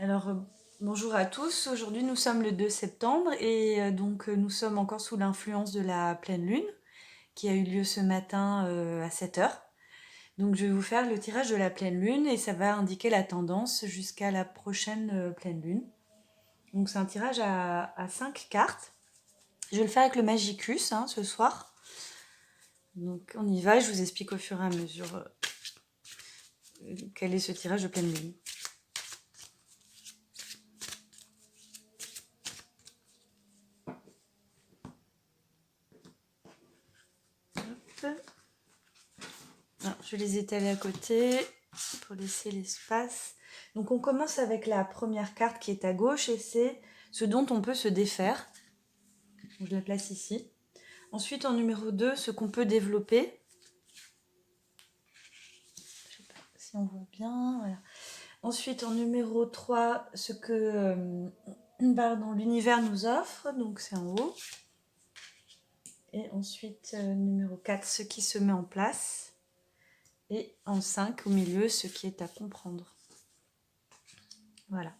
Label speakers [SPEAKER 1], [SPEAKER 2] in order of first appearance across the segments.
[SPEAKER 1] Alors, bonjour à tous. Aujourd'hui, nous sommes le 2 septembre et nous sommes encore sous l'influence de la pleine lune qui a eu lieu ce matin à 7 heures. Donc, je vais vous faire le tirage de la pleine lune et ça va indiquer la tendance jusqu'à la prochaine pleine lune. Donc, c'est un tirage à 5 cartes. Je vais le faire avec le Magicus ce soir. Donc, on y va. Je vous explique au fur et à mesure quel est ce tirage de pleine lune. Alors, je les étaler à côté pour laisser l'espace. Donc on commence avec la première carte qui est à gauche et c'est ce dont on peut se défaire. Donc, je la place ici. Ensuite en numéro 2, ce qu'on peut développer. Je sais pas si on voit bien. Voilà. Ensuite en numéro 3, ce que l'univers nous offre. Donc c'est en haut. Et ensuite numéro 4, ce qui se met en place. Et en 5, au milieu, ce qui est à comprendre. Voilà.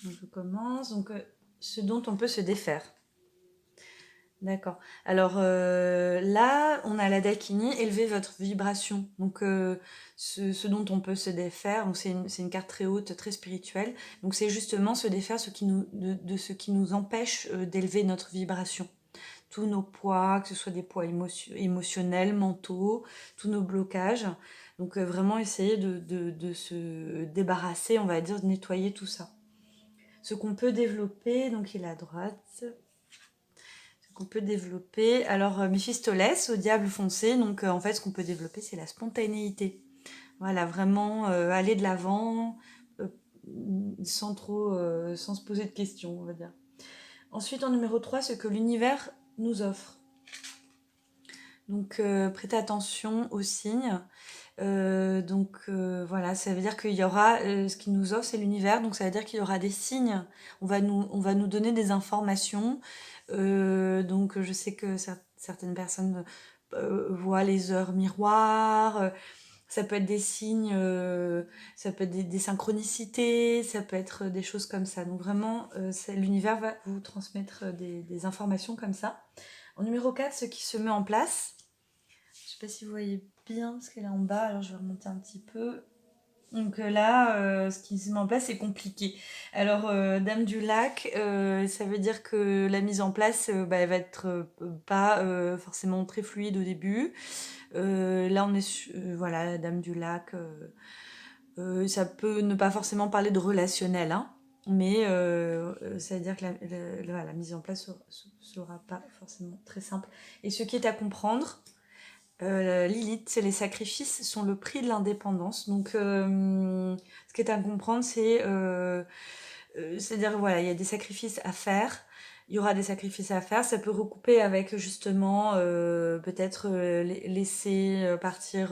[SPEAKER 1] Donc je commence. Donc ce dont on peut se défaire. D'accord. Alors là, on a la Dakini, élever votre vibration. Donc ce dont on peut se défaire, c'est une carte très haute, très spirituelle. Donc c'est justement se défaire de ce qui nous empêche d'élever notre vibration. Tous nos poids, que ce soit des poids émotionnels, mentaux, tous nos blocages. Donc vraiment essayer de se débarrasser, on va dire, de nettoyer tout ça. Ce qu'on peut développer, donc il est à droite, ce qu'on peut développer. Alors Méphistoles, au diable foncé, donc en fait ce qu'on peut développer c'est la spontanéité. Voilà, vraiment aller de l'avant, euh, sans se poser de questions, on va dire. Ensuite en numéro 3, ce que l'univers nous offre. Donc prêtez attention aux signes. Voilà, ça veut dire qu'il y aura ce qui nous offre, c'est l'univers, donc ça veut dire qu'il y aura des signes. On va nous donner des informations. Donc je sais que certaines personnes voient les heures miroirs. Ça peut être des signes, ça peut être des synchronicités, ça peut être des choses comme ça. Donc vraiment, l'univers va vous transmettre des informations comme ça. En numéro 4, ce qui se met en place. Je sais pas si vous voyez bien ce qu'elle est en bas, alors je vais remonter un petit peu. Donc là, ce qui se met en place, c'est compliqué. Alors, Dame du Lac, ça veut dire que la mise en place, elle va être pas forcément très fluide au début. Là, on est voilà, Dame du Lac. Ça peut ne pas forcément parler de relationnel, hein, mais ça veut dire que la mise en place sera pas forcément très simple. Et ce qui est à comprendre, Lilith, c'est les sacrifices sont le prix de l'indépendance. Donc, ce qui est à comprendre, c'est-à-dire voilà, il y a des sacrifices à faire. Il y aura des sacrifices à faire. Ça peut recouper avec justement peut-être laisser partir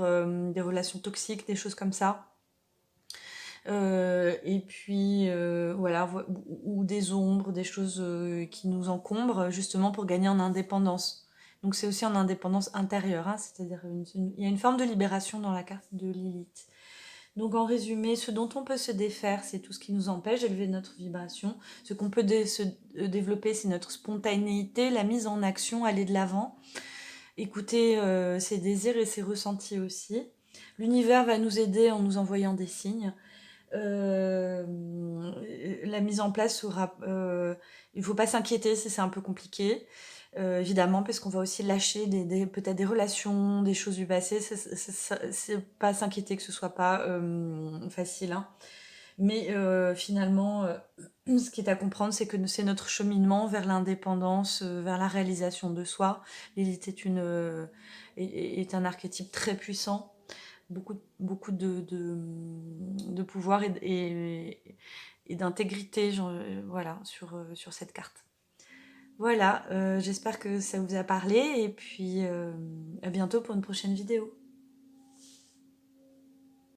[SPEAKER 1] des relations toxiques, des choses comme ça. Et puis voilà, ou des ombres, des choses qui nous encombrent justement pour gagner en indépendance. Donc c'est aussi en indépendance intérieure, hein, c'est-à-dire il y a une forme de libération dans la carte de Lilith. Donc en résumé, ce dont on peut se défaire, c'est tout ce qui nous empêche d'élever notre vibration. Ce qu'on peut se développer, c'est notre spontanéité, la mise en action, aller de l'avant, écouter ses désirs et ses ressentis aussi. L'univers va nous aider en nous envoyant des signes. La mise en place sera... il ne faut pas s'inquiéter si c'est un peu compliqué. Évidemment, parce qu'on va aussi lâcher peut-être des relations, des choses du passé. C'est pas s'inquiéter que ce soit pas facile. Hein. Mais finalement, ce qui est à comprendre, c'est que c'est notre cheminement vers l'indépendance, vers la réalisation de soi. Lilith est un archétype très puissant, beaucoup de pouvoir et d'intégrité voilà, sur cette carte. Voilà, j'espère que ça vous a parlé et puis à bientôt pour une prochaine vidéo.